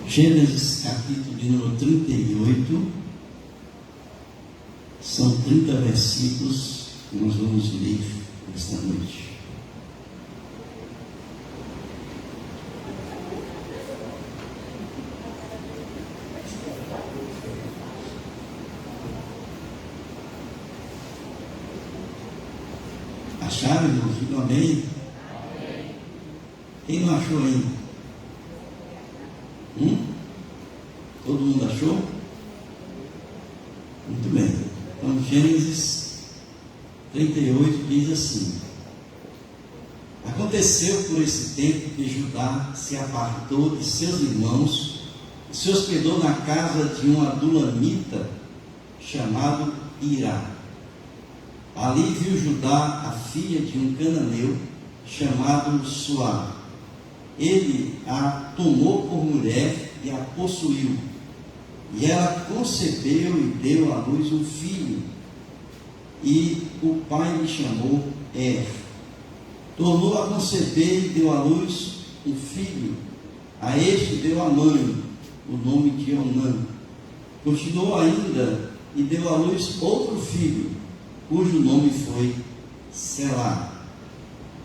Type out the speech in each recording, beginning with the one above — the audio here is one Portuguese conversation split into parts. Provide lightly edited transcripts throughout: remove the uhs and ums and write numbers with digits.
Gênesis capítulo de número 38, são 30 versículos que nós vamos ler esta noite. Acharam, meu filho? Amém? Quem não achou ainda? Todo mundo achou? Muito bem. Então, Gênesis 38 diz assim: Aconteceu por esse tempo que Judá se apartou de seus irmãos e se hospedou na casa de um adulamita chamado Irá. Ali viu Judá a filha de um cananeu chamado Suá. Ele a tomou por mulher e a possuiu. E ela concebeu e deu à luz um filho. E o pai lhe chamou Tornou a conceber e deu à luz um filho. A este deu a mãe o nome de Onã. Continuou ainda e deu à luz outro filho, cujo nome foi Selá.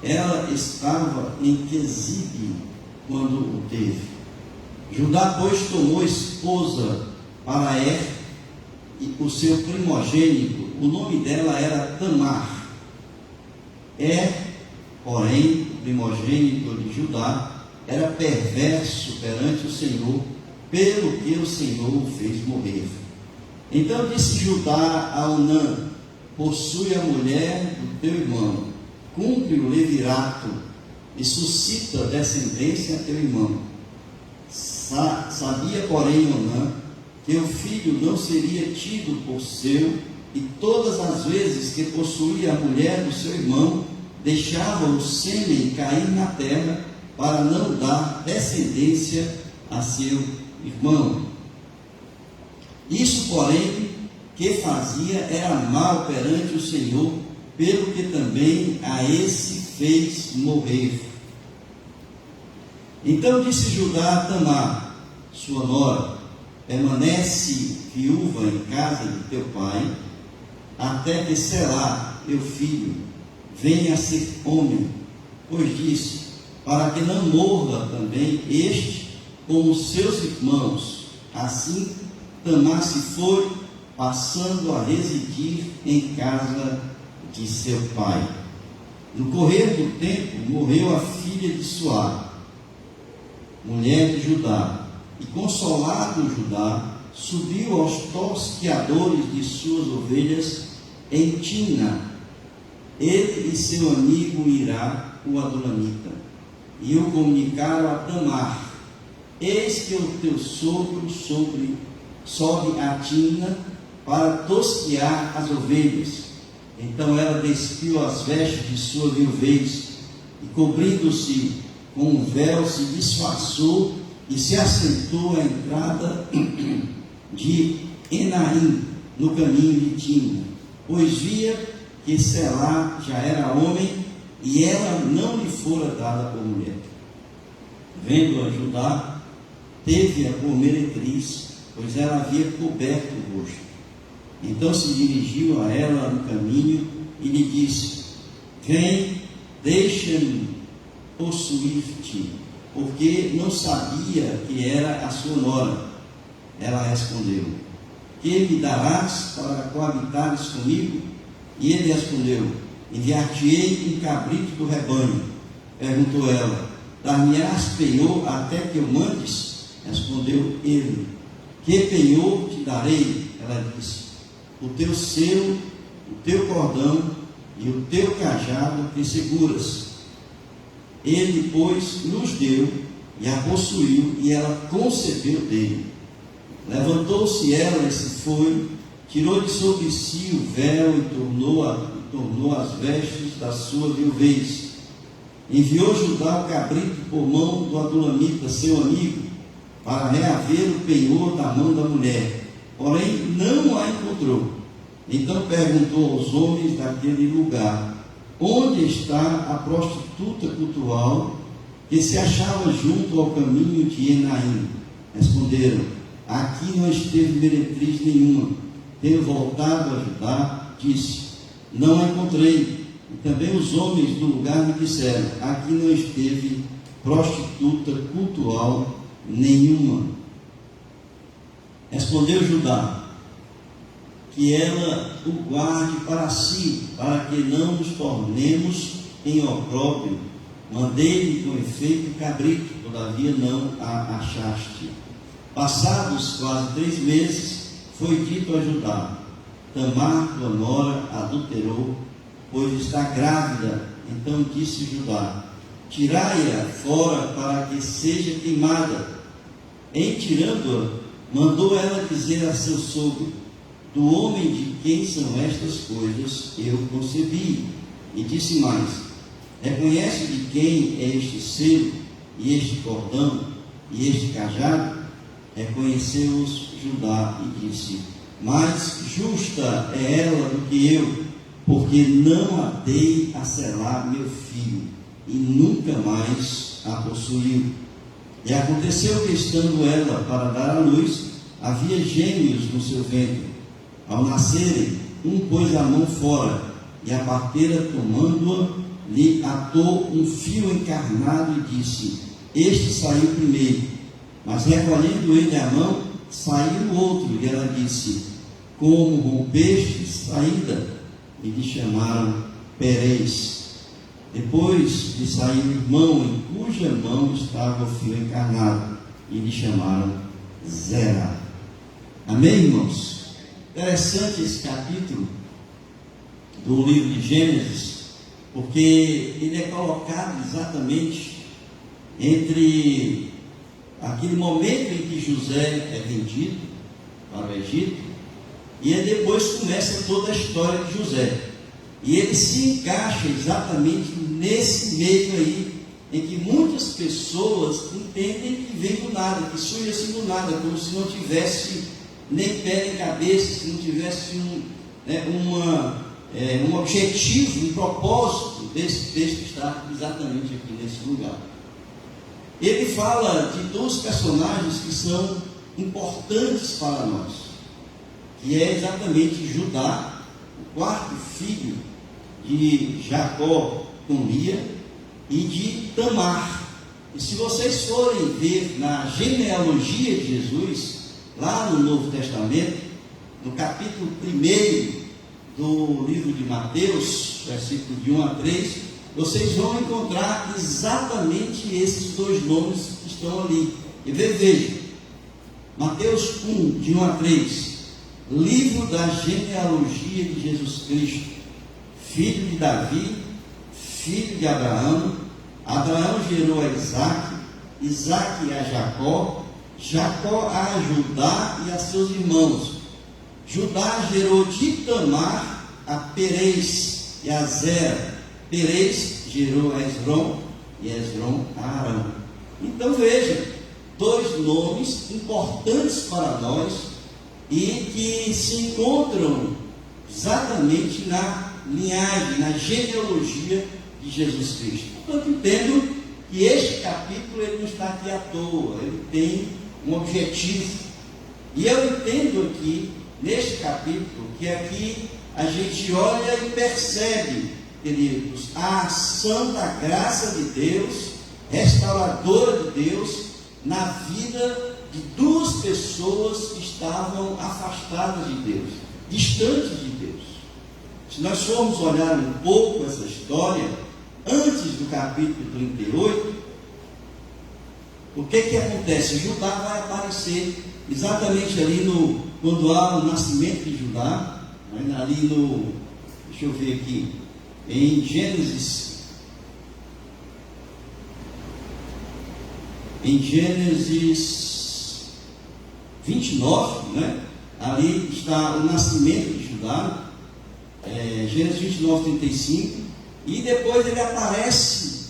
Ela estava em Quesibe quando o teve. Judá, pois, tomou esposa para e o seu primogênito. O nome dela era Tamar. Porém, o primogênito de Judá era perverso perante o Senhor, pelo que o Senhor o fez morrer. Então disse Judá a Onã: Possui a mulher do teu irmão, cumpre o levirato e suscita descendência a teu irmão. Sabia, porém, Onã, que o filho não seria tido por seu, e todas as vezes que possuía a mulher do seu irmão, deixava o sêmen cair na terra, para não dar descendência a seu irmão. Isso, porém, que fazia era mal perante o Senhor, pelo que também a esse fez morrer. Então disse Judá a Tamar, sua nora: Permanece viúva em casa de teu pai, até que Selá, teu filho, venha a ser homem. Pois disse: para que não morra também este com os seus irmãos. Assim Tamar se foi, passando a residir em casa de seu pai. No correr do tempo, morreu a filha de Suá, mulher de Judá, e consolado Judá, subiu aos tosqueadores de suas ovelhas em Tina, ele e seu amigo Irá, o adulamita, e o comunicaram a Tamar: Eis que o teu sogro sobe a Tina para tosquear as ovelhas. Então ela despiu as vestes de sua viuvez, e cobrindo-se com um véu, se disfarçou e se assentou à entrada de Enaim, no caminho de Tina, pois via que Selá já era homem, e ela não lhe fora dada por mulher. Vendo-a Judá, teve-a por meretriz, pois ela havia coberto o rosto. Então se dirigiu a ela no caminho e lhe disse: Vem, deixa-me possuir-te, porque não sabia que era a sua nora. Ela respondeu: Que me darás para coabitares comigo? E ele respondeu: Enviar-te-ei um cabrito do rebanho. Perguntou ela: Dar-me-ás penhor até que eu mandes? Respondeu ele: Que penhor te darei? Ela disse: O teu selo, o teu cordão e o teu cajado que seguras. Ele, pois, nos deu e a possuiu, e ela concebeu dele. Levantou-se ela e se foi, tirou de sobre si o véu e tornou as vestes da sua viuvez. Enviou Judá o cabrito por mão do adulamita, seu amigo, para reaver o penhor da mão da mulher, porém não a encontrou. Então perguntou aos homens daquele lugar: Onde está a prostituta cultual que se achava junto ao caminho de Enaim? Responderam: aqui não esteve meretriz nenhuma. Tendo voltado a Judá, disse: não a encontrei. E também os homens do lugar me disseram: aqui não esteve prostituta cultual nenhuma. Respondeu Judá: que ela o guarde para si, para que não nos tornemos em opróbrio. Mandei-lhe com efeito cabrito, todavia não a achaste. Passados quase 3 meses, foi dito a Judá: Tamar, tua nora, adulterou, pois está grávida. Então disse Judá: tirai-a fora para que seja queimada. Em tirando-a, mandou ela dizer a seu sogro: do homem de quem são estas coisas eu concebi. E disse mais: reconhece de quem é este selo, e este cordão, e este cajado? Reconheceu-os Judá e disse: mais justa é ela do que eu, porque não a dei a selar meu filho, e nunca mais a possuiu. E aconteceu que, estando ela para dar à luz, havia gêmeos no seu ventre. Ao nascerem, um pôs a mão fora, e a parteira, tomando-a, lhe atou um fio encarnado e disse: este saiu primeiro. Mas recolhendo ele a mão, saiu o outro, e ela disse: como rompeste saída? E lhe chamaram Perez. Depois lhe saiu o irmão, em cuja mão estava o fio encarnado, e lhe chamaram Zera. Amém, irmãos? Interessante esse capítulo do livro de Gênesis, porque ele é colocado exatamente entre aquele momento em que José é vendido para o Egito, e aí depois começa toda a história de José. E ele se encaixa exatamente nesse meio aí, em que muitas pessoas entendem que vem do nada, que surge assim do nada, como se não tivesse nem pé nem cabeça, se não tivesse um objetivo, um propósito desse texto estar exatamente aqui nesse lugar. Ele fala de 2 personagens que são importantes para nós, que é exatamente Judá, o 4º filho de Jacó com Lia, e de Tamar. E se vocês forem ver na genealogia de Jesus, lá no Novo Testamento, no capítulo 1 do livro de Mateus, versículo de 1 a 3, vocês vão encontrar exatamente esses 2 nomes que estão ali. E veja, Mateus 1, de 1 a 3, livro da genealogia de Jesus Cristo, filho de Davi, filho de Abraão. Abraão gerou a Isaque, Isaque a Jacó, Jacó a Judá e a seus irmãos. Judá gerou de Tamar a Perez e a Zera. Perez gerou a Esrom, e Esrom a Arão. Então veja, 2 nomes importantes para nós e que se encontram exatamente na linhagem, na genealogia de Jesus Cristo. Portanto, entendo que este capítulo ele não está aqui à toa, ele tem um objetivo. E eu entendo aqui, neste capítulo, que aqui a gente olha e percebe, queridos, a ação da graça de Deus, restauradora de Deus, na vida de 2 pessoas que estavam afastadas de Deus, distantes de Deus. Se nós formos olhar um pouco essa história, antes do capítulo 38, o que acontece? Judá vai aparecer exatamente ali quando há o nascimento de Judá, ali deixa eu ver aqui, em Gênesis 29, ali está o nascimento de Judá, Gênesis 29, 35, e depois ele aparece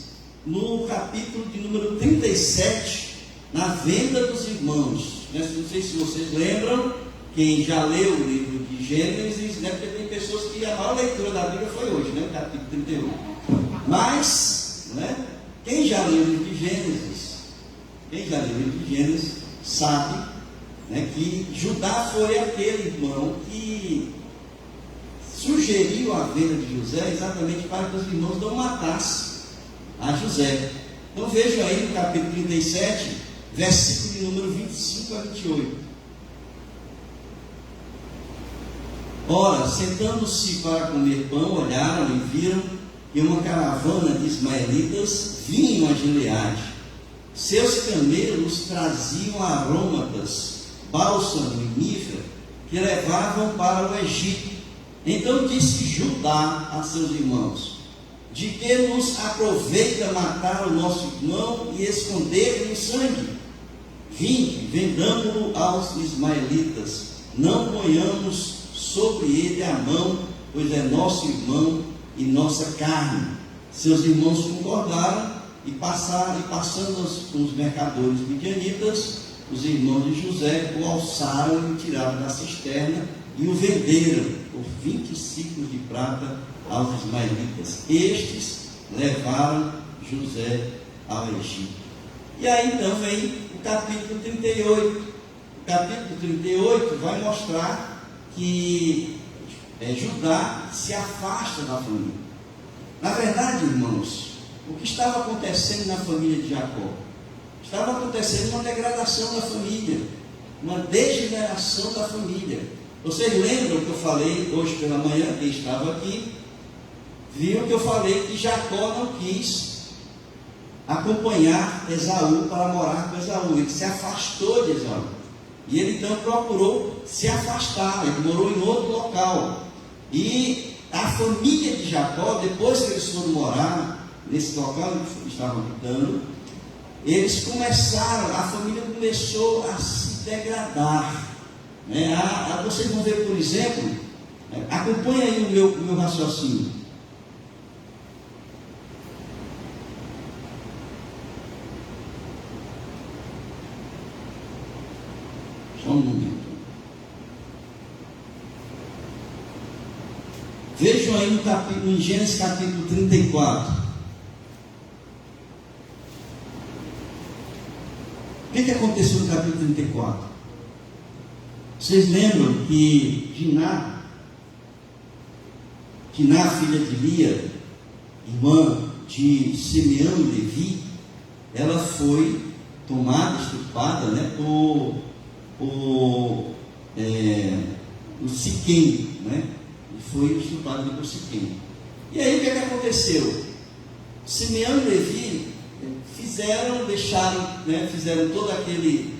no capítulo de número 37, na venda dos irmãos. Não sei se vocês lembram, quem já leu o livro de Gênesis, porque tem pessoas que a maior leitura da Bíblia foi hoje, o capítulo 31. Mas, quem já leu o livro de Gênesis, sabe, né, que Judá foi aquele irmão que sugeriu a venda de José exatamente para que os irmãos não matassem a José. Então vejam aí no capítulo 37, versículo de número 25 a 28. Ora, sentando-se para comer pão, olharam e viram que uma caravana de ismaelitas vinham a Gileade. Seus camelos traziam aromatas, bálsamo e mirra, que levavam para o Egito. Então disse Judá a seus irmãos: de que nos aproveita matar o nosso irmão e esconder-lhe o sangue? Vinde, vendamo-lo aos ismaelitas, não ponhamos sobre ele a mão, pois é nosso irmão e nossa carne. Seus irmãos concordaram e passando os mercadores midianitas, os irmãos de José o alçaram e o tiraram da cisterna e o venderam por 20 ciclos de prata aos ismaelitas. Estes levaram José ao Egito. E aí então vem o capítulo 38. O capítulo 38 vai mostrar que Judá se afasta da família. Na verdade, irmãos, o que estava acontecendo na família de Jacó? Estava acontecendo uma degradação da família, uma degeneração da família. Vocês lembram que eu falei hoje pela manhã, quem estava aqui, viu que eu falei que Jacó não quis acompanhar Esaú para morar com Esaú. Ele se afastou de Esaú. E ele então procurou se afastar, ele morou em outro local. E a família de Jacó, depois que eles foram morar nesse local que estavam habitando, a família começou a se degradar. Vocês vão ver, por exemplo, acompanha aí o meu raciocínio. Só um momento. Vejam aí em Gênesis capítulo 34. O que aconteceu no capítulo 34? Vocês lembram que Diná, filha de Lia, irmã de Simeão e Levi, ela foi tomada, estuprada, por o Siquém, e foi estuprada por Siquém. E aí o que aconteceu? Simeão e Levi fizeram todo aquele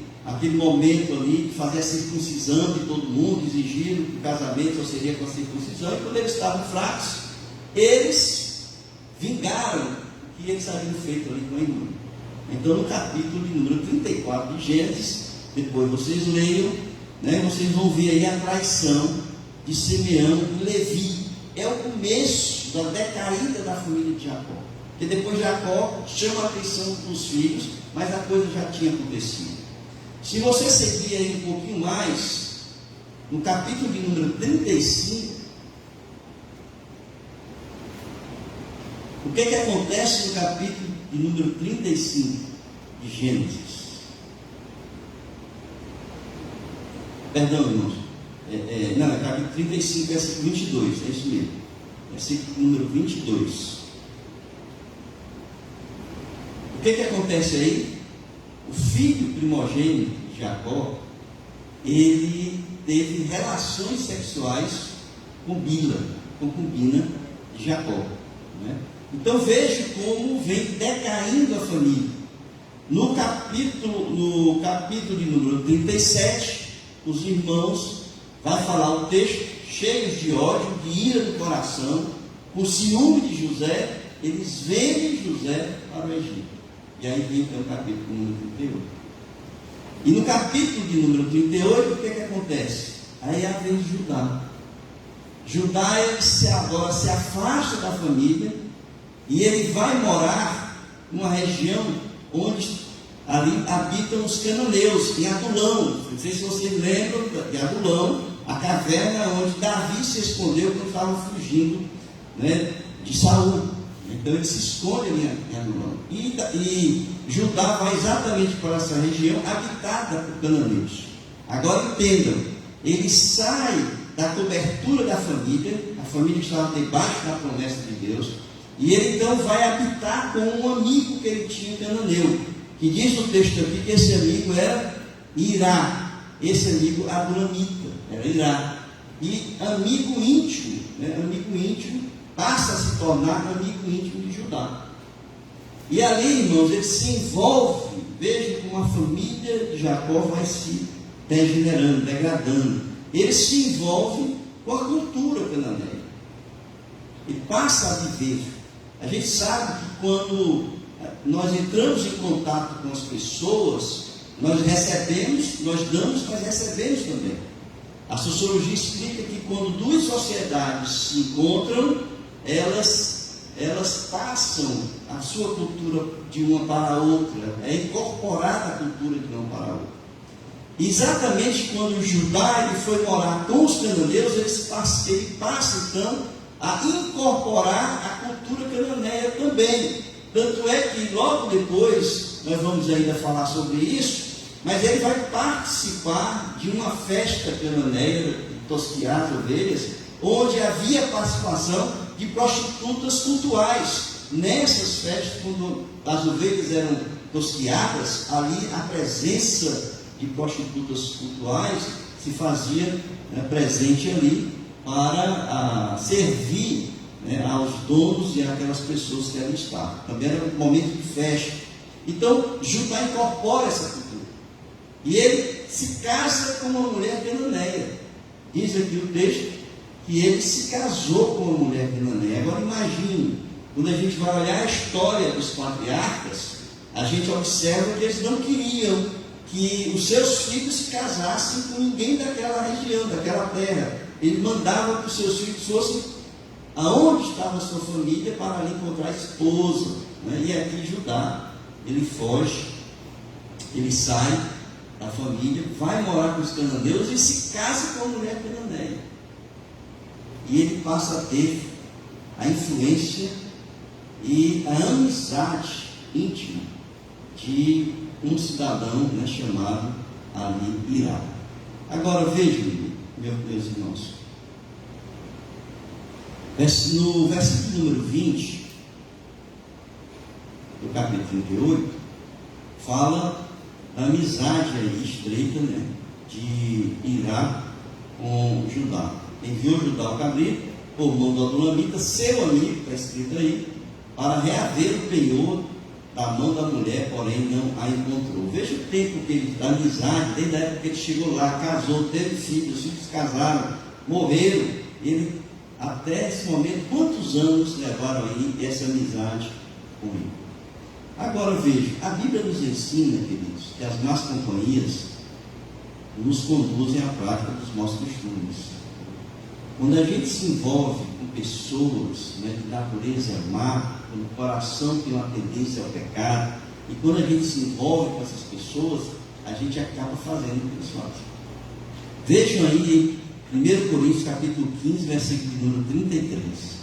momento ali de fazer a circuncisão de todo mundo, exigiram que o casamento só seria com a circuncisão, e quando eles estavam fracos, eles vingaram o que eles haviam feito ali com a irmã. Então no capítulo de número 34 de Gênesis, depois vocês leiam, vocês vão ver aí a traição de Simeão e Levi. É o começo da decaída da família de Jacó. Porque depois Jacó chama a atenção dos filhos, mas a coisa já tinha acontecido. Se você seguir aí um pouquinho mais, no capítulo de número 35, o que acontece no capítulo de número 35 de Gênesis? Perdão, irmãos. É capítulo 35, versículo 22, é isso mesmo. Versículo número 22. O que acontece aí? O filho primogênito de Jacó, ele teve relações sexuais com Bila, concubina de Jacó. Então veja como vem decaindo a família. No capítulo de número 37, os irmãos, vai falar o texto, cheios de ódio, de ira no coração, com ciúme de José, eles vendem José para o Egito. E aí vem então o capítulo número 38. E no capítulo de número 38, o que acontece? Aí é a vez de Judá. Judá, ele agora se afasta da família e ele vai morar numa região onde ali habitam os cananeus, em Adulão. Não sei se vocês lembram de Adulão, a caverna onde Davi se escondeu quando estava fugindo de Saul. Então ele se esconde ali em Adulão. E Judá vai exatamente para essa região habitada por cananeus. Agora entendam, ele sai da cobertura da família, a família que estava debaixo da promessa de Deus, e ele então vai habitar com um amigo que ele tinha, cananeu, que diz no texto aqui que esse amigo era Irá, esse amigo adulamita, era Irá, e amigo íntimo, amigo íntimo, passa a se tornar amigo íntimo de Judá. E ali, irmãos, ele se envolve, vejam como a família de Jacó vai se degenerando, degradando. Ele se envolve com a cultura cananeia e passa a viver. A gente sabe que quando nós entramos em contato com as pessoas, nós recebemos, nós damos, mas recebemos também. A sociologia explica que quando duas sociedades se encontram, elas passam a sua cultura de uma para a outra, é incorporada a cultura de uma para a outra. Exatamente quando Judá ele foi morar com os cananeus, ele passa então a incorporar a cultura cananeia também. Tanto é que logo depois, nós vamos ainda falar sobre isso, mas ele vai participar de uma festa cananeia, tosquiar as ovelhas, onde havia participação de prostitutas cultuais. Nessas festas, quando as ovelhas eram tosquiadas, ali a presença de prostitutas cultuais se fazia presente ali para servir aos donos e àquelas pessoas que ali estavam. Também era um momento de festa. Então Judá incorpora essa cultura e ele se casa com uma mulher cananeia. Diz aqui o texto que ele se casou com uma mulher cananeia. Agora imagine, quando a gente vai olhar a história dos patriarcas, a gente observa que eles não queriam que os seus filhos se casassem com ninguém daquela região, daquela terra. Ele mandava que os seus filhos fossem aonde estava a sua família para ali encontrar a esposa. E aqui Judá, ele foge, ele sai da família, vai morar com os cananeus e se casa com a mulher cananeia. E ele passa a ter a influência e a amizade íntima de um cidadão chamado ali Irá. Agora vejam, meus irmãos, no versículo número 20 do capítulo 38, fala da amizade aí estreita de Irá com Judá. Enviou Judá o cabrito por mão do adulamita, seu amigo, está escrito aí, para reaver o penhor da mão da mulher, porém não a encontrou. Veja o tempo que ele da amizade, desde a época que ele chegou lá, casou, teve filhos, os filhos casaram, morreram. Ele, até esse momento, quantos anos levaram aí essa amizade com ele? Agora veja, a Bíblia nos ensina, queridos, que as más companhias nos conduzem à prática dos maus costumes. Quando a gente se envolve com pessoas de natureza má, quando o coração tem uma tendência ao pecado, e quando a gente se envolve com essas pessoas, a gente acaba fazendo o que eles fazem. Vejam aí em 1 Coríntios capítulo 15, versículo de número 33.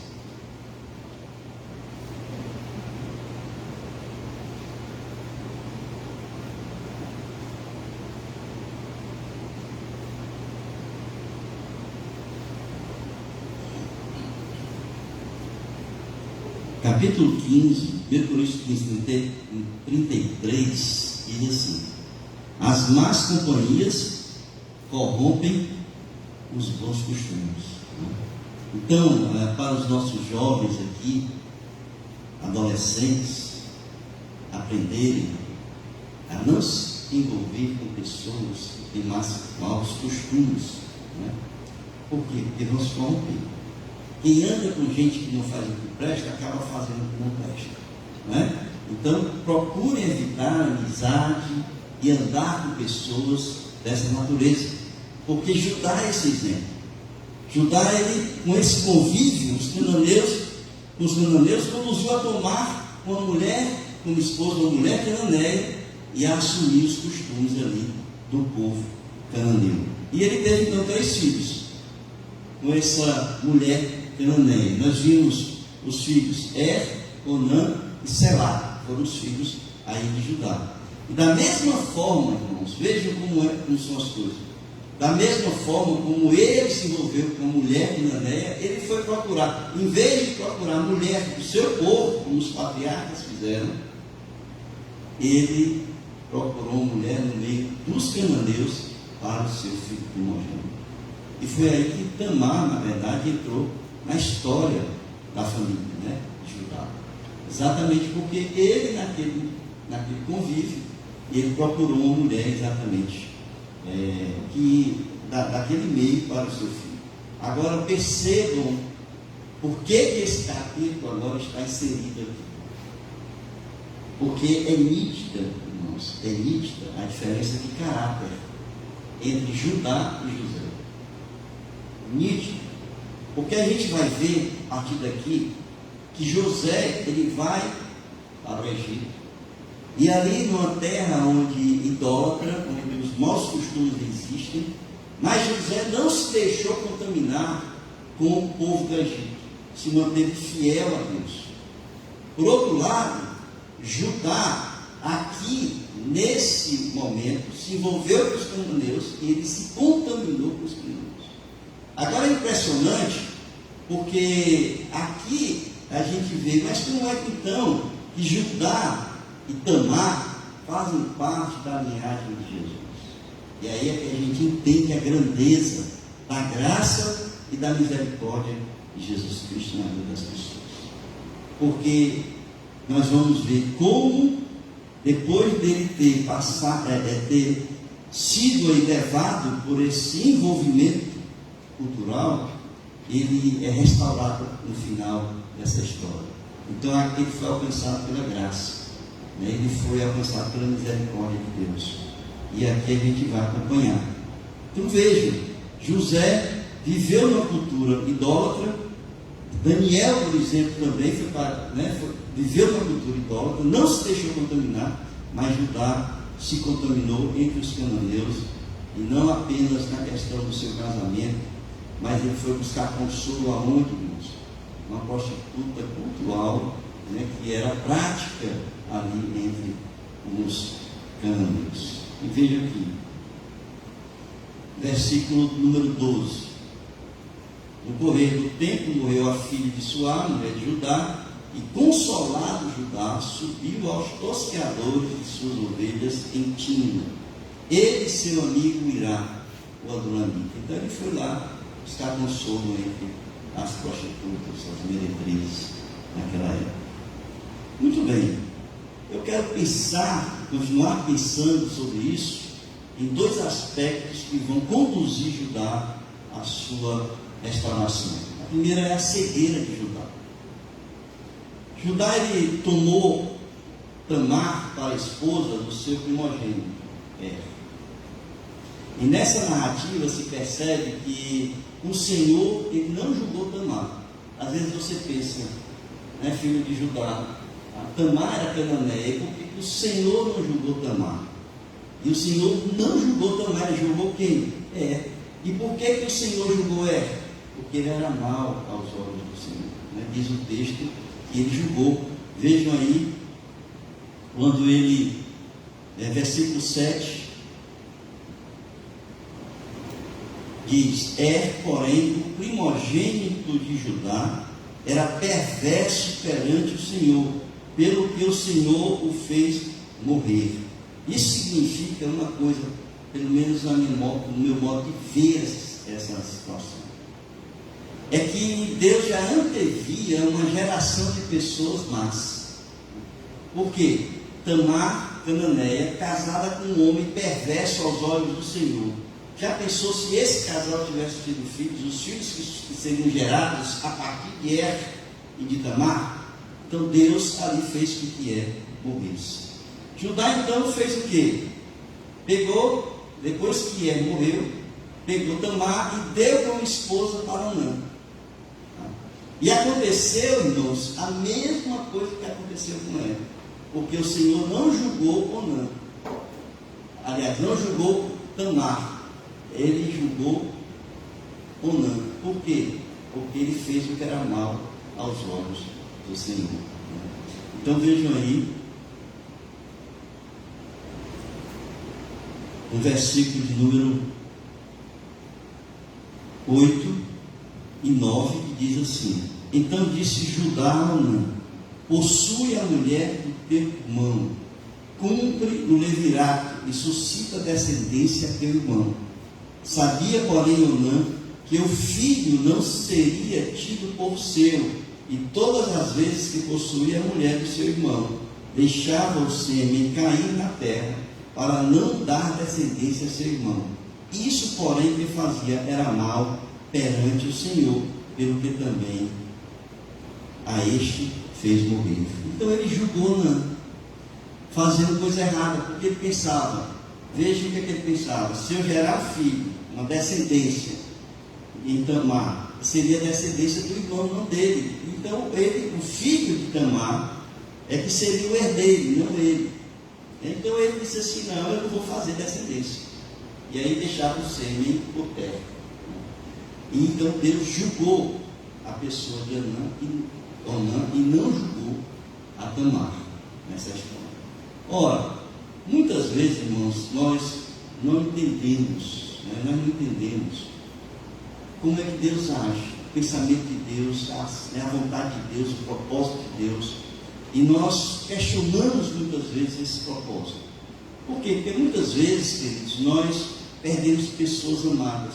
Capítulo 15, 1 Coríntios 15, 33, diz assim: as más companhias corrompem os bons costumes. Então, para os nossos jovens aqui, adolescentes, aprenderem a não se envolver com pessoas que têm maus costumes. Por quê? Porque vão se corromper. Quem anda com gente que não faz o que presta, acaba fazendo o que não presta. Então, procure evitar a amizade e andar com pessoas dessa natureza. Porque Judá é esse exemplo. Judá, ele, com esse convívio, os cananeus conduziu a tomar uma mulher, como esposa, uma mulher cananeia, e a assumir os costumes ali do povo cananeu. E ele teve então 3 filhos com essa mulher cananeia. Nós vimos os filhos Onã e Selá, foram os filhos aí de Judá. E da mesma forma, irmãos, vejam como são as coisas. Da mesma forma como ele se envolveu com a mulher cananeia, ele foi procurar, em vez de procurar a mulher do seu povo, como os patriarcas fizeram, ele procurou uma mulher no meio dos cananeus para o seu filho primogênito. E foi aí que Tamar, na verdade, entrou na história da família, né, de Judá. Exatamente porque ele, naquele convívio, ele procurou uma mulher exatamente daquele meio para o seu filho. Agora percebam por que esse capítulo agora está inserido aqui. Porque é nítida, irmãos, é nítida a diferença de caráter entre Judá e José. Nítido. Porque a gente vai ver, a partir daqui, que José, ele vai para o Egito, e ali numa terra onde idólatra, onde os maus costumes existem, mas José não se deixou contaminar com o povo do Egito, se manteve fiel a Deus. Por outro lado, Judá, aqui, nesse momento, se envolveu com os cananeus e ele se contaminou com os cananeus. Agora é impressionante, porque aqui a gente vê, mas como é que então que Judá e Tamar fazem parte da linhagem de Jesus? E aí é que a gente entende a grandeza da graça e da misericórdia de Jesus Cristo na vida das pessoas. Porque nós vamos ver como, depois dele ter ter sido aí levado por esse envolvimento cultural, ele é restaurado no final dessa história. Então aqui ele foi alcançado pela graça, né? Ele foi alcançado pela misericórdia de Deus. E aqui a gente vai acompanhar. Então vejam, José viveu numa cultura idólatra. Daniel, por exemplo, também viveu numa cultura idólatra, não se deixou contaminar, mas Judá se contaminou entre os cananeus, e não apenas na questão do seu casamento, mas ele foi buscar consolo aonde, irmãos? Uma prostituta cultural, né, que era prática ali entre os cananeus. E veja aqui, versículo número 12. No correr do tempo morreu a filha de Suá, mulher de Judá, e consolado Judá subiu aos tosqueadores de suas ovelhas em Timna. Ele e seu amigo Irá, o Adulamita. Então ele foi lá buscar consolo entre as prostitutas, as meretrizes naquela época. Muito bem, eu quero continuar pensando sobre isso, em dois aspectos que vão conduzir Judá à sua restauração. A primeira é a cegueira de Judá. Judá, ele tomou Tamar para a esposa do seu primogênito, E nessa narrativa se percebe que o Senhor, ele não julgou Tamar. Às vezes você pensa, né, filho de Judá, Tamar era cananeia, porque o Senhor não julgou Tamar. E o Senhor não julgou Tamar, ele julgou quem? E por que o Senhor julgou Porque ele era mau aos olhos do Senhor, né? Diz o texto que ele julgou. Vejam aí, quando ele, versículo 7, diz: porém, o primogênito de Judá era perverso perante o Senhor, pelo que o Senhor o fez morrer. Isso significa uma coisa, pelo menos no meu modo de ver essa situação, é que Deus já antevia uma geração de pessoas más. Por quê? Tamar, cananeia, casada com um homem perverso aos olhos do Senhor. Já pensou se esse casal tivesse tido filhos, os filhos que seriam gerados a partir de e de Tamar? Então Deus ali fez com que morresse. Judá então fez o quê? Pegou, depois que morreu, pegou Tamar e deu como esposa para Onã. E aconteceu, irmãos, a mesma coisa que aconteceu com ela, porque o Senhor não julgou Onã, aliás, não julgou Tamar, ele julgou Onã. Por quê? Porque ele fez o que era mal aos olhos do Senhor. Então vejam aí no versículo de número 8 e 9, que diz assim: então disse Judá a Onã: possui a mulher do teu irmão, cumpre o levirato e suscita descendência a teu irmão. Sabia, porém, Onã que o filho não seria tido por seu, e todas as vezes que possuía a mulher do seu irmão, deixava o sêmen cair na terra, para não dar descendência a seu irmão. Isso, porém, que fazia era mal perante o Senhor, pelo que também a este fez morrer. Então ele julgou Onã, fazendo coisa errada, porque ele pensava, veja o que ele pensava: se eu gerar um filho, uma descendência em Tamar, seria descendência do irmão, não dele. Então ele, o filho de Tamar, é que seria o herdeiro, não ele. Então ele disse assim: não, eu não vou fazer descendência. E aí deixava o sêmen por terra. E então Deus julgou a pessoa de Onã e não julgou a Tamar nessa história. Ora, muitas vezes, irmãos, nós não entendemos, nós não entendemos como é que Deus age, o pensamento de Deus, a vontade de Deus, o propósito de Deus, e nós questionamos muitas vezes esse propósito. Por quê? Porque muitas vezes, queridos, nós perdemos pessoas amadas,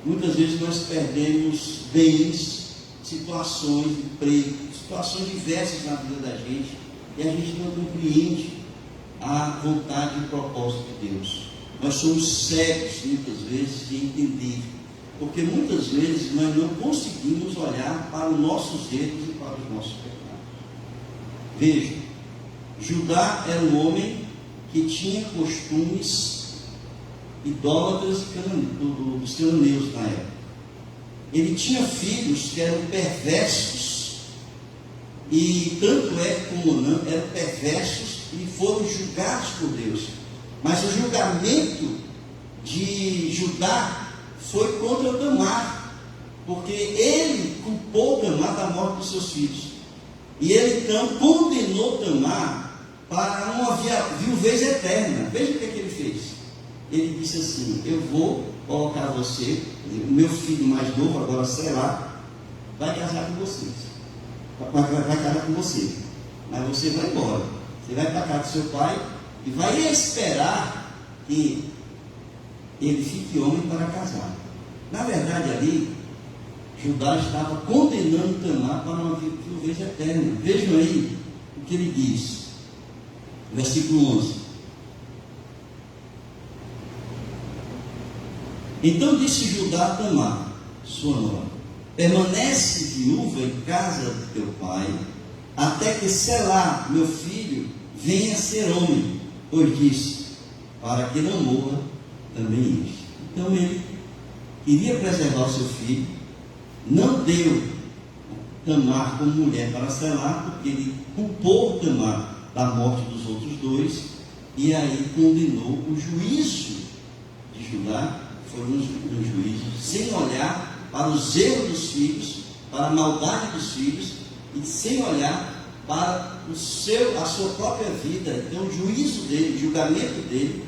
muitas vezes nós perdemos bens, situações, emprego, situações diversas na vida da gente, e a gente não compreende a vontade e o propósito de Deus. Nós somos cegos muitas vezes de entender, porque muitas vezes nós não conseguimos olhar para os nossos erros e para os nossos pecados. Veja, Judá era um homem que tinha costumes idólatras dos cananeus na época. Ele tinha filhos que eram perversos, e tanto como Onã eram perversos e foram julgados por Deus. Mas o julgamento de Judá foi contra Tamar, porque ele culpou Tamar da morte dos seus filhos. E ele então condenou Tamar para uma viuvez eterna. Veja o que ele fez. Ele disse assim: eu vou colocar você, o meu filho mais novo, agora Será, vai casar com vocês. Vai casar com você. Mas você vai embora. Você vai para a casa do seu pai e vai esperar que ele fique homem para casar. Na verdade, ali, Judá estava condenando Tamar para uma viuvez eterna. Vejam aí o que ele diz. Versículo 11. Então disse Judá a Tamar, sua nora: permanece viúva em casa de teu pai, até que Selá, meu filho, venha a ser homem. Pois disse: para que não morra também este. Então ele queria preservar o seu filho, não deu Tamar como mulher para Selá, porque ele culpou Tamar da morte dos outros dois, e aí condenou o juízo de Judá. Foi um juízo sem olhar para os erros dos filhos, para a maldade dos filhos, e sem olhar para a sua própria vida. Então o juízo dele, o julgamento dele,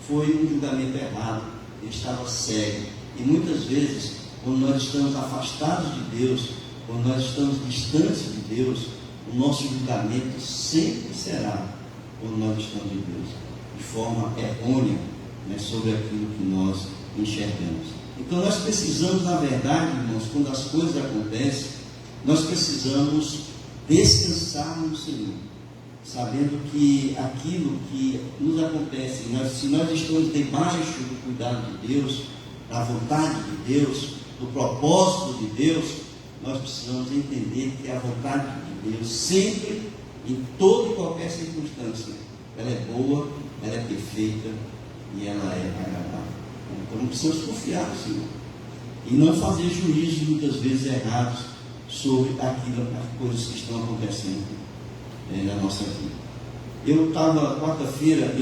foi um julgamento errado. Ele estava cego. E muitas vezes, quando nós estamos afastados de Deus, quando nós estamos distantes de Deus, o nosso julgamento sempre será quando nós estamos em Deus, de forma errônea, sobre aquilo que nós enxergamos. Então nós precisamos, na verdade, irmãos, quando as coisas acontecem, nós precisamos descansar no Senhor, sabendo que aquilo que nos acontece, se nós estamos debaixo do cuidado de Deus, da vontade de Deus, do propósito de Deus, nós precisamos entender que a vontade de Deus sempre, em toda e qualquer circunstância, ela é boa, ela é perfeita e ela é agradável. Então precisamos confiar no Senhor e não fazer juízos muitas vezes errados sobre aquilo, as coisas que estão acontecendo na nossa vida. Eu estava, quarta-feira,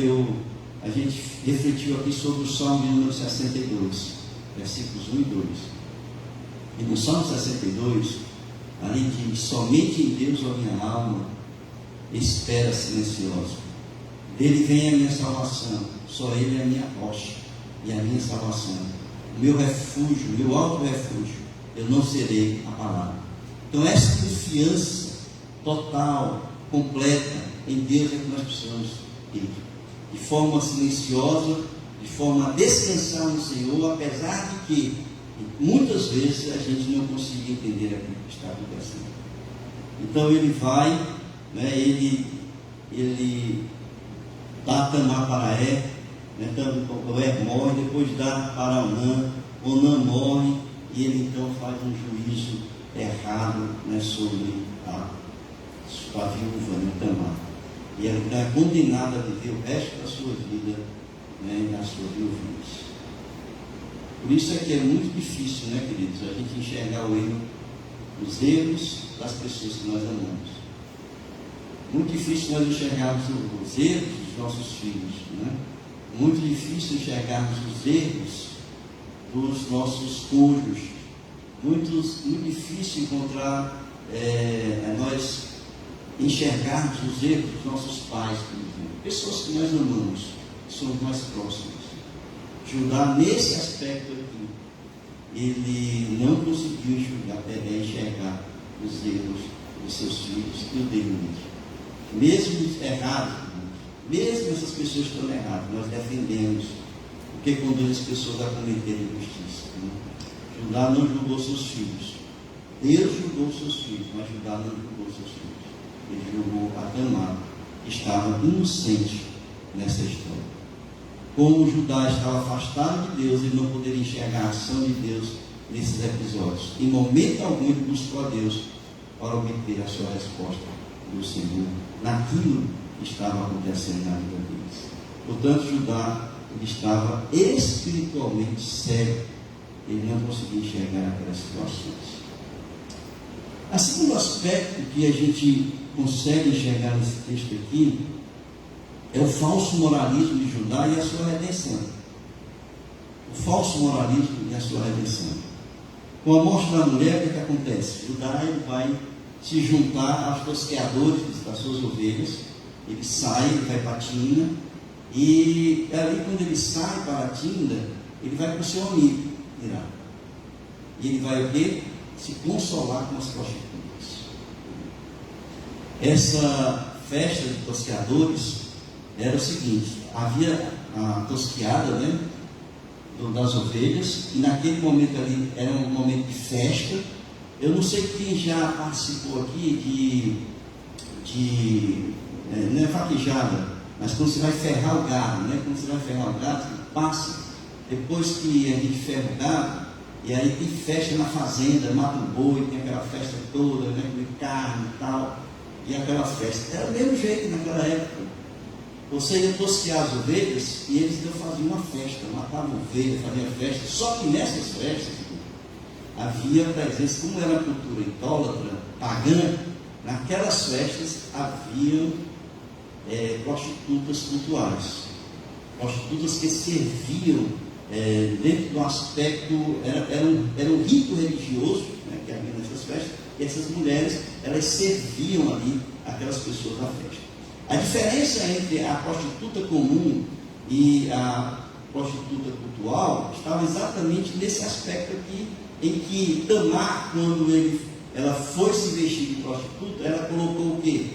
a gente refletiu aqui sobre o Salmo de número 62, versículos 1 e 2. E no Salmo 62, Ali diz: somente em Deus, ó minha alma, espera silenciosa. Dele vem a minha salvação, só Ele é a minha rocha e a minha salvação, o meu refúgio, o meu alto refúgio, eu não serei abalado. Então essa confiança total, completa em Deus é que nós precisamos ter, de forma silenciosa, de forma a descansar no Senhor, apesar de que muitas vezes a gente não consegue entender aquilo que está acontecendo. Então ele vai, né, ele dá Tamar para Er morre, depois dá para Onã morre, e ele então faz um juízo errado, né, sobre a viúva, né, Tamar. E ela então é condenada a viver o resto da sua vida, né, na sua viuvez. Por isso é que é muito difícil, né, queridos, a gente enxergar os erros das pessoas que nós amamos. Muito difícil nós enxergarmos os erros dos nossos filhos, né? Muito difícil enxergarmos os erros dos nossos cônjuges. Muito difícil encontrar, nós enxergarmos os erros dos nossos pais, por exemplo. Pessoas que nós amamos, que somos mais próximos. Judá, nesse aspecto aqui, ele não conseguiu enxergar os erros dos seus filhos e o dele mesmo. Mesmo errados, mesmo essas pessoas que estão erradas, nós defendemos, porque conduz as pessoas a cometerem injustiça. Né? Judá não julgou seus filhos. Deus julgou seus filhos, mas Judá não julgou seus filhos. Ele julgou a Tamar, que estava inocente nessa história. Como Judá estava afastado de Deus, ele não poderia enxergar a ação de Deus nesses episódios. Em momento algum ele buscou a Deus para obter a sua resposta do Senhor naquilo que estava acontecendo na vida deles. Portanto, Judá, ele estava espiritualmente cego. Ele não conseguia enxergar aquelas situações. O segundo aspecto que a gente consegue enxergar nesse texto aqui é o falso moralismo de Judá e a sua redenção. O falso moralismo e a sua redenção. Com a morte da mulher, o que acontece? Judá ele vai se juntar aos tosqueadores das suas ovelhas. Ele sai, ele vai para a Timna, e ali quando ele sai para a Timna, ele vai para o seu amigo Hirá. E ele vai o quê? Se consolar com as prostitutas. Essa festa de tosqueadores era o seguinte: havia a tosqueada, né, das ovelhas, e naquele momento ali era um momento de festa. Eu não sei quem já participou aqui não é vaquejada, mas quando você vai ferrar o gado, né? Quando você vai ferrar o gado, você passa, depois que a gente ferra o gado, e aí tem festa na fazenda, mata o boi, tem aquela festa toda, né? Com carne e tal, e aquela festa. Era do mesmo jeito naquela época. Você ia tosquear as ovelhas, e eles então faziam uma festa, matavam ovelha, faziam festa. Só que nessas festas havia presença, como era a cultura idólatra, pagã, naquelas festas haviam prostitutas cultuais, prostitutas que serviam dentro do aspecto, era um rito religioso, né, que havia nessas festas, e essas mulheres, elas serviam ali aquelas pessoas da festa. A diferença entre a prostituta comum e a prostituta cultual estava exatamente nesse aspecto aqui, em que Tamar, quando ela foi se vestir de prostituta, ela colocou o quê?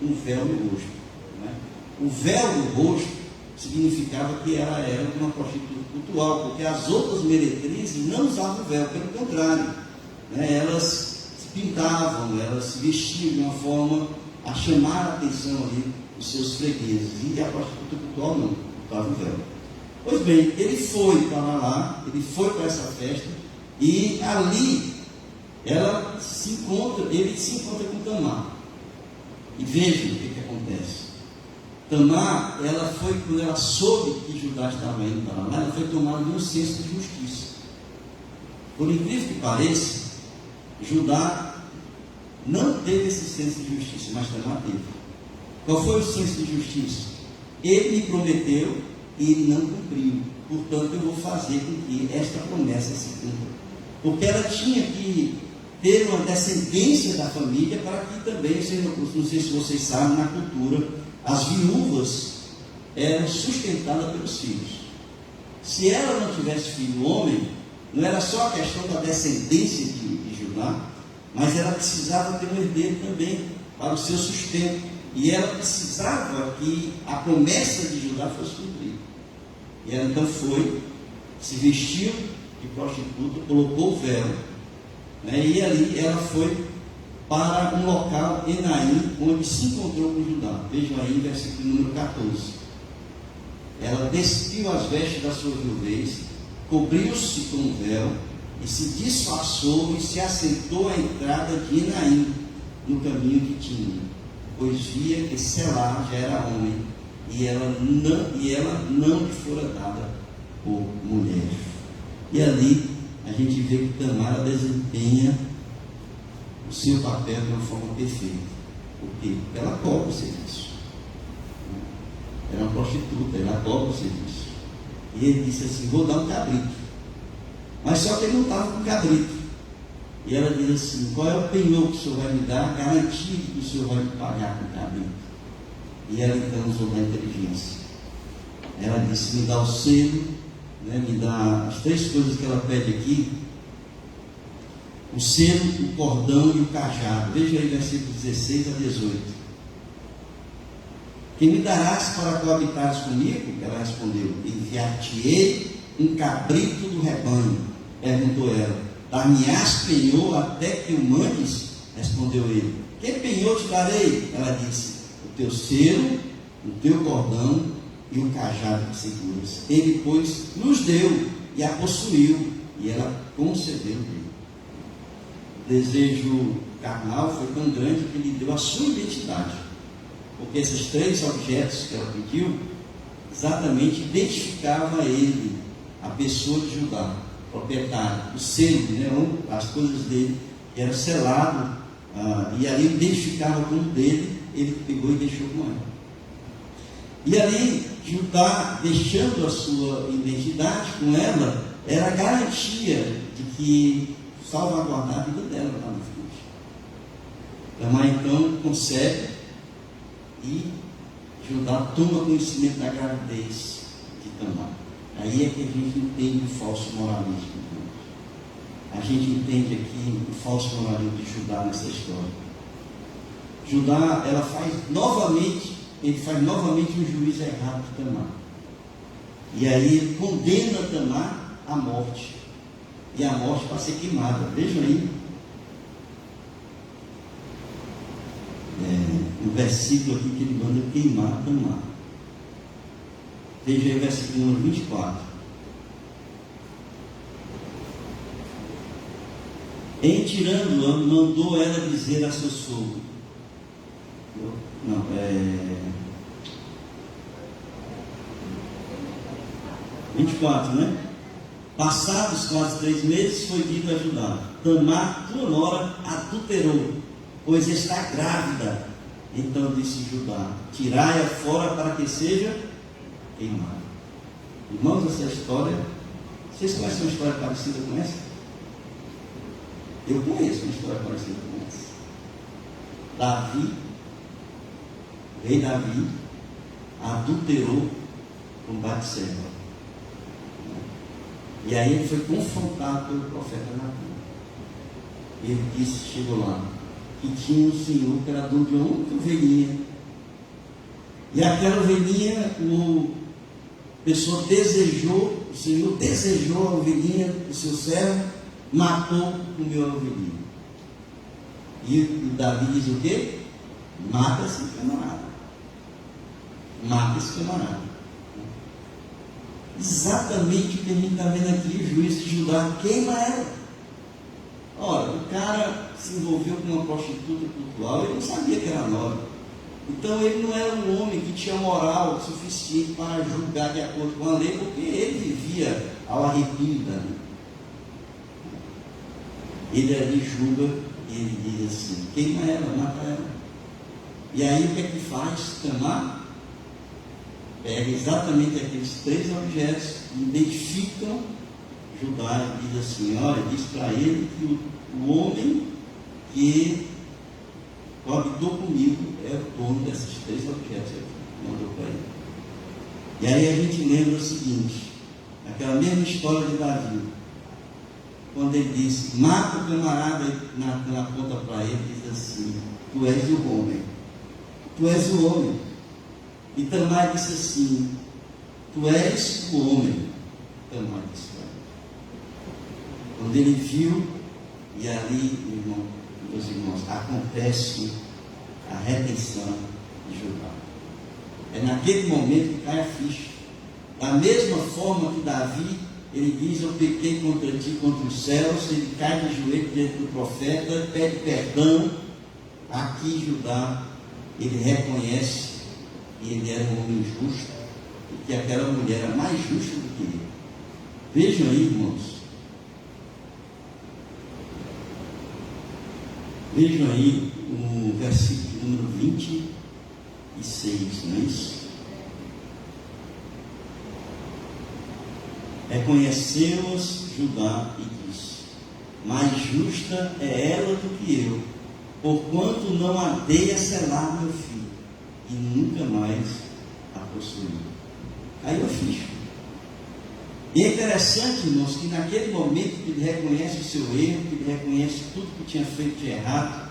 Um véu no rosto. Né? O véu no rosto significava que ela era uma prostituta cultual, porque as outras meretrizes não usavam véu, pelo contrário, né? Elas se pintavam, elas se vestiam de uma forma a chamar a atenção ali dos seus fregueses, e a prostituta cultural não, usava o véu. Pois bem, ele foi para lá, ele foi para essa festa, e ali ele se encontra com Tamar. E veja o que acontece. Tamar, quando ela soube que Judá estava indo para lá, ela foi tomada de um senso de justiça. Por incrível que pareça, Judá não teve esse senso de justiça, mas Tamar teve. Qual foi o senso de justiça? Ele me prometeu e ele não cumpriu. Portanto, eu vou fazer com que esta promessa se cumpra. Porque ela tinha que ter uma descendência da família, para que também, não sei se vocês sabem, na cultura, as viúvas eram sustentadas pelos filhos. Se ela não tivesse filho homem, não era só a questão da descendência de Judá, mas ela precisava ter um herdeiro também para o seu sustento. E ela precisava que a promessa de Judá fosse cumprida. E ela então foi, se vestiu de prostituta, colocou o véu, né? E ali ela foi para um local, Enaim, onde se encontrou com Judá. Vejam aí, versículo número 14. Ela despiu as vestes da sua viuvez, cobriu-se com um véu, e se disfarçou e se assentou à entrada de Enaim, no caminho que tinha, pois via que Selá já era homem, e ela não lhe fora dada por mulher. E ali a gente vê que Tamar desempenha o seu papel de uma forma perfeita. Por quê? Porque ela cobra o serviço. Era uma prostituta, ela cobra o serviço. E ele disse assim: vou dar um cabrito. Mas só que ele não estava com cabrito. E ela diz assim: qual é o penhor que o senhor vai me dar? Garantia que o senhor vai me pagar com cabrito. E ela então usou da inteligência. Ela disse: me dá o selo, né, me dá as três coisas que ela pede aqui: o selo, o cordão e o cajado. Veja aí versículos 16 a 18. Que me darás para coabitares comigo? Ela respondeu: enviar-te-ei um cabrito do rebanho. Perguntou ela: dar-me-ás penhor até que o mandes? Respondeu ele: que penhor te darei? Ela disse: o teu selo, o teu cordão e o cajado que seguras. Ele, pois, nos deu e a possuiu, e ela concedeu-lhe. O desejo carnal foi tão grande que lhe deu a sua identidade. Porque esses três objetos que ela pediu, exatamente identificava ele, a pessoa de Judá, o proprietário, o selo, né, as coisas dele, que era selado, e ali identificava como dele, ele pegou e deixou com ela. E ali, Judá, deixando a sua identidade com ela, era a garantia de que salvaguardar a vida dela lá na frente. Tamar então concebe, e Judá toma conhecimento da gravidez de Tamar. Aí é que a gente entende o falso moralismo. A gente entende aqui o falso moralismo de Judá nessa história. Judá, ele faz novamente um juízo errado de Tamar. E aí ele condena Tamar à morte. E a morte para ser queimada. Vejam aí. O versículo aqui que ele manda queimar Tamar. Veja aí o versículo número 24. Em tirando-a, mandou ela dizer a seu sogro. 24, né? Passados quase 3 meses, foi dito a Judá: Tamar, tua nora, adulterou, pois está grávida. Então disse Judá: tirai-a fora para que seja queimada. Irmãos, essa história, vocês conhecem uma história parecida com essa? Eu conheço uma história parecida com essa. Davi, rei Davi, adulterou com Batseba. E aí ele foi confrontado pelo profeta Natan. Ele disse, chegou lá, que tinha um senhor que era dono de uma única ovelhinha. E aquela ovelhinha, o senhor desejou a ovelhinha do seu servo, matou, comeu a ovelhinha. E o Davi diz o quê? Mata esse camarada. Mata esse camarada. Exatamente o que a gente está vendo aqui, o juiz de Judá queima ela. Ora, o cara se envolveu com uma prostituta cultural, ele não sabia que era nora. Então ele não era um homem que tinha moral suficiente para julgar de acordo com a lei, porque ele vivia ao arrepio da lei. Ele ali julga e ele diz assim: queima ela, mata ela. E aí o que é que faz? Tamar pega exatamente aqueles 3 objetos que identificam Judá e diz assim: olha, diz para ele que o homem porque coabitou comigo, é o dono desses 3 objetos aqui, mandou para ele. E aí a gente lembra o seguinte, aquela mesma história de Davi, quando ele disse, mata o camarada, na ponta para ele, diz assim, tu és o homem, tu és o homem. E Tamar disse assim, tu és o homem. Tamar disse, quando ele viu, e ali, meus irmãos, acontece a redenção de Judá. É naquele momento que cai a ficha. Da mesma forma que Davi, ele diz, eu pequei contra ti, contra os céus, ele cai de joelho diante do profeta, pede perdão. Aqui Judá, ele reconhece que ele era um homem justo, e que aquela mulher era mais justa do que ele. Vejam aí, irmãos. Vejam aí o versículo número 26, não é isso? Reconheceu-as Judá e disse, mais justa é ela do que eu, porquanto não a dei a selar meu filho, e nunca mais a possuí. Caiu a ficha. E é interessante, irmãos, que naquele momento que ele reconhece o seu erro, que ele reconhece tudo que tinha feito de errado,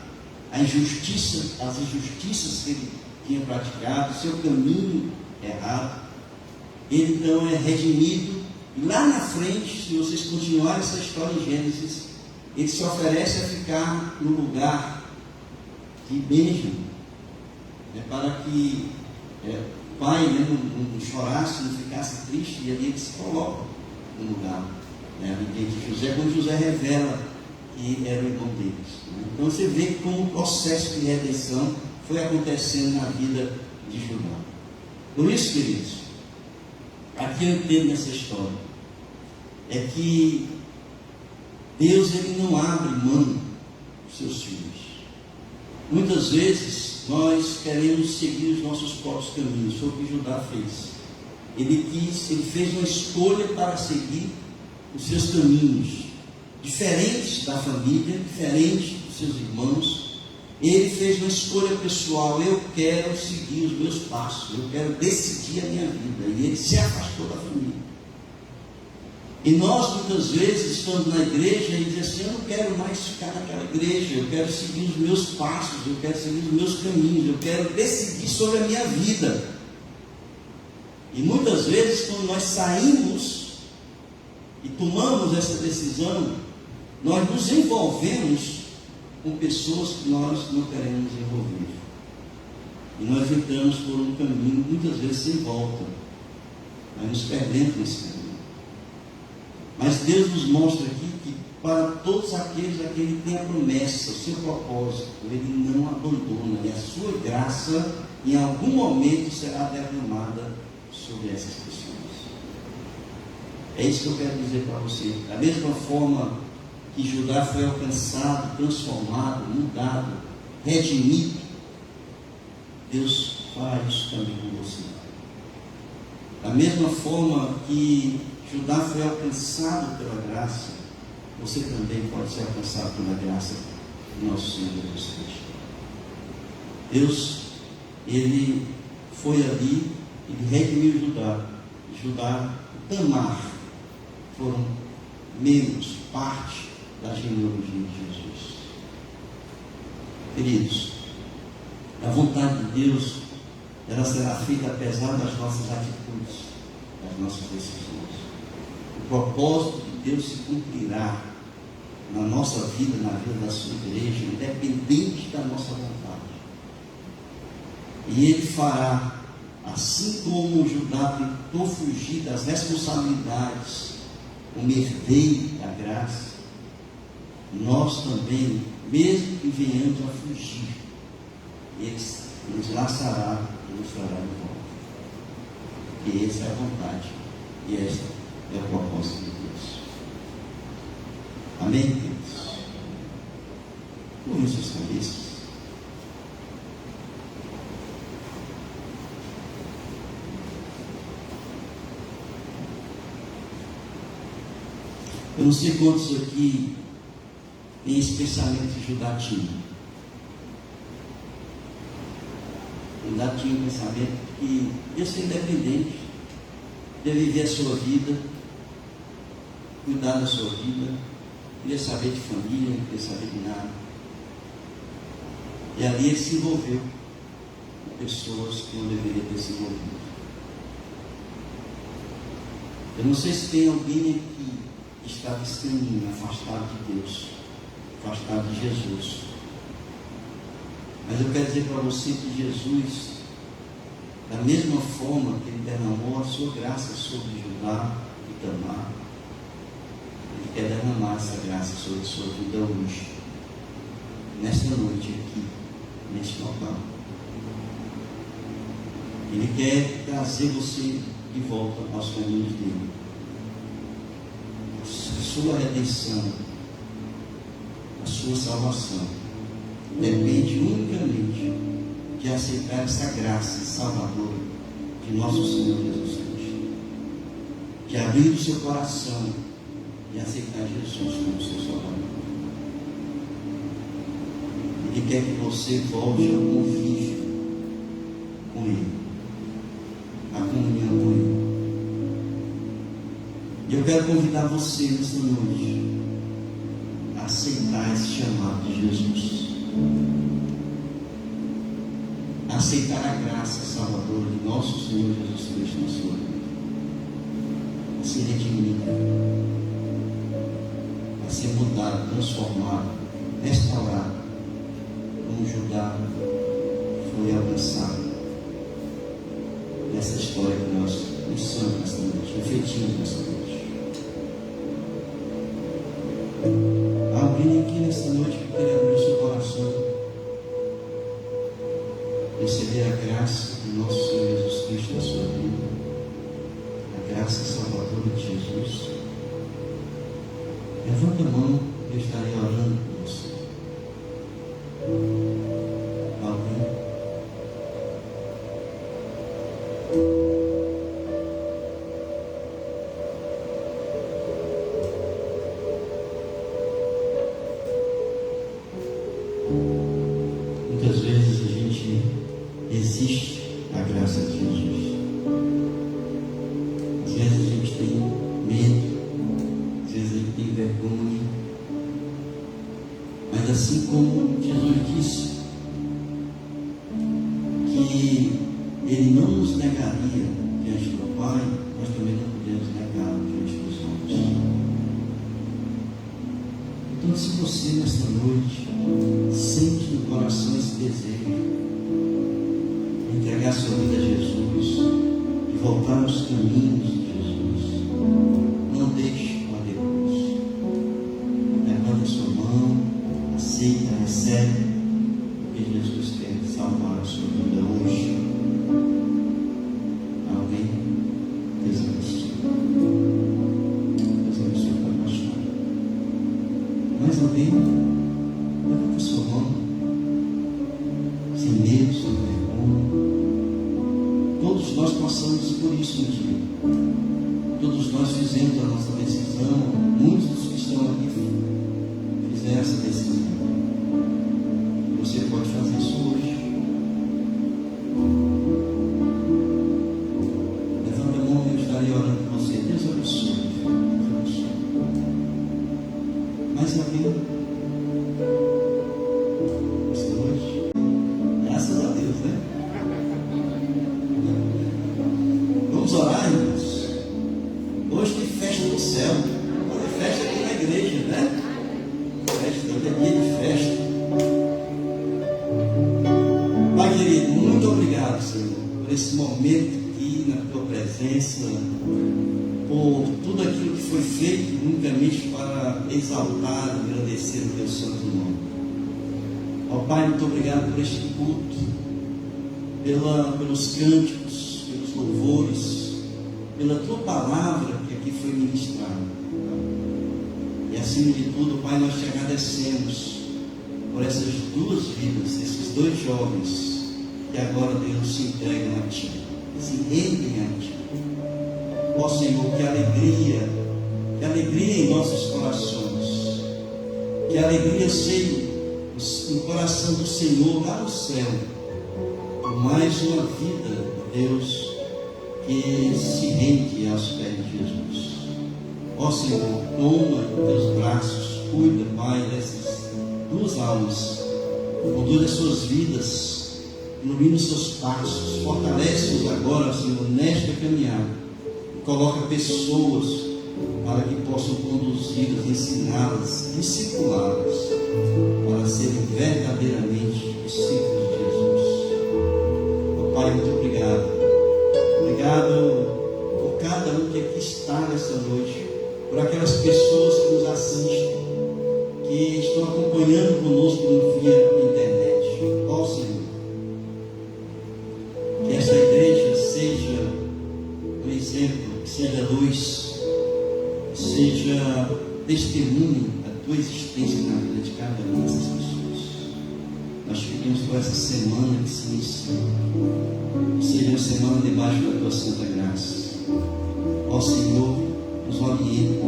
a injustiça, as injustiças que ele tinha praticado, o seu caminho errado, ele então é redimido. E lá na frente, se vocês continuarem essa história em Gênesis, ele se oferece a ficar no lugar de Benjamim, para que o pai não chorasse, não ficasse triste, e ali ele se coloca no lugar de José, quando José revela que era o irmão deles. Então você vê como o processo de redenção foi acontecendo na vida de Judá. Por isso, queridos, aqui eu entendo nessa história, é que Deus ele não abre mão dos seus filhos. Muitas vezes nós queremos seguir os nossos próprios caminhos, foi o que Judá fez. Ele fez uma escolha para seguir os seus caminhos, diferentes da família, diferentes dos seus irmãos. Ele fez uma escolha pessoal, eu quero seguir os meus passos, eu quero decidir a minha vida, e ele se afastou da família. E nós muitas vezes estamos na igreja e dizemos assim, eu não quero mais ficar naquela igreja, eu quero seguir os meus passos, eu quero seguir os meus caminhos, eu quero decidir sobre a minha vida. E muitas vezes quando nós saímos e tomamos essa decisão, nós nos envolvemos com pessoas que nós não queremos envolver. E nós entramos por um caminho muitas vezes sem volta. Nós nos perdemos nesse caminho. Mas Deus nos mostra aqui que para todos aqueles a quem Ele tem a promessa, o seu propósito, Ele não abandona, e a sua graça em algum momento será derramada sobre essas pessoas. É isso que eu quero dizer para você. Da mesma forma que Judá foi alcançado, transformado, mudado, redimido, Deus faz isso também com você. Da mesma forma que Judá foi alcançado pela graça, você também pode ser alcançado pela graça do nosso Senhor Jesus Cristo. Deus, Ele foi ali, Ele redimiu Judá e Tamar foram membros, parte da genealogia de Jesus. Queridos, a vontade de Deus, ela será feita apesar das nossas atitudes, das nossas decisões. O propósito de Deus se cumprirá na nossa vida, na vida da sua igreja, independente da nossa vontade. E Ele fará, assim como Judá tentou fugir das responsabilidades como herdeiro da graça, nós também, mesmo que venhamos a fugir, Ele nos laçará e nos trará de volta. E essa é a vontade, e esta é o propósito de Deus. Amém, queridos? Curvam suas cabeças. Eu não sei quantos aqui tem esse pensamento que Judá tinha. Judá tinha um pensamento que ia ser independente, ia viver a sua vida, cuidar da sua vida, não queria saber de família, não queria saber de nada. E ali ele se envolveu com pessoas que não deveriam ter se envolvido. Eu não sei se tem alguém aqui que está nesse caminho, afastado de Deus, afastado de Jesus. Mas eu quero dizer para você que Jesus, da mesma forma que Ele derramou a sua graça sobre Judá e Tamar, Ele quer derramar essa graça sobre a sua vida hoje, nesta noite aqui, neste local. Ele quer trazer você de volta aos caminhos dele. A sua redenção, a sua salvação, depende unicamente de aceitar essa graça salvadora de nosso Senhor Jesus Cristo, de abrir o seu coração e aceitar Jesus como seu Salvador. Ele quer que você volte ao convívio com Ele, a comunhão com Ele. E eu quero convidar você nesta noite a aceitar esse chamado de Jesus, a aceitar a graça salvadora de nosso Senhor Jesus Cristo na sua vida, a ser redimido, a ser mudado, transformado, restaurado, como Judá foi alcançado nessa história que nós pensamos nesta noite, refletimos nesta noite. Alguém aqui nesta noite que quer abrir o seu coração, receber a graça de nosso Senhor Jesus Cristo na sua vida, a graça salvadora de Jesus? Levanta a mão, eu estarei orando por você. Alguém? Muitas vezes a gente resiste à graça de Jesus. Às vezes a gente tem medo, às vezes a gente tem vergonha. Mas assim como Jesus disse que Ele não nos negaria diante do Pai, nós também não podemos negá-lo diante dos homens. Então, se você nesta noite sente no coração esse desejo de entregar sua vida a Jesus, de voltar aos caminhos de Jesus, não deixe para depois. Levanta a sua mão, aceita, recebe, porque Jesus quer salvar a sua vida hoje. Alguém? Deus abençoe. Deus abençoe para pastor. Mais alguém? Levanta a sua mão, sem medo, sem vergonha. Todos nós passamos por isso um dia. Todos nós fizemos a nossa decisão. Muitos dos que estão aqui fizeram essa decisão. Você pode fazer isso hoje. Levanta a mão e eu estarei orando por você. Deus abençoe. Deus abençoe. Mais alguém? Esta noite? Graças a Deus, né? Vamos orar, irmãos? Hoje tem festa no céu. Hoje é festa aqui na igreja, né? Festa, hoje é dia de festa. Pai querido, muito obrigado, Senhor, por esse momento aqui na tua presença, por tudo aquilo que foi feito unicamente para exaltar e agradecer o teu santo nome. Ó Pai, muito obrigado por este culto, pelos cânticos, pelos louvores, pela tua palavra que aqui foi ministrada. E acima de tudo, Pai, nós te agradecemos por essas duas vidas, esses dois jovens que agora, Deus, se entregam a Ti, se rendem a Ti. Ó Senhor, que alegria em nossos corações, Que a alegria seja no coração do Senhor lá no céu, por mais uma vida de Deus que se rende aos pés de Jesus. Ó Senhor, toma em teus braços, cuida, Pai, dessas duas almas, conduz as suas vidas, ilumina os seus passos, fortalece-os agora, Senhor, nesta caminhada, e coloca pessoas para que possam conduzi-las, ensiná-las, discipulá-las, para serem verdadeiramente discípulos de Jesus. Ó Pai, muito obrigado. Obrigado por cada um que aqui está nessa noite, por aquelas pessoas que nos assistem, que estão acompanhando conosco via internet. Ó Senhor, que esta igreja seja um exemplo, que seja luz, que seja testemunho da tua existência na vida de cada uma dessas pessoas. Nós pedimos por essa semana que se inicia, que seja uma semana debaixo da tua santa graça. Ó Senhor, nos orienta,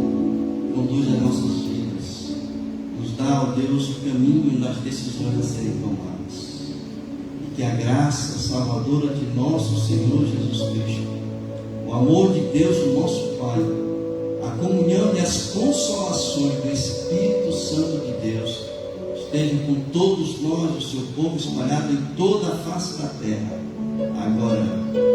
conduz as nossas vidas, nos dá, ó Deus, o caminho das decisões a serem tomadas. E que a graça salvadora de nosso Senhor Jesus Cristo, o amor de Deus, o nosso Pai, a comunhão e as consolações do Espírito Santo de Deus estejam com todos nós, o seu povo espalhado em toda a face da terra, agora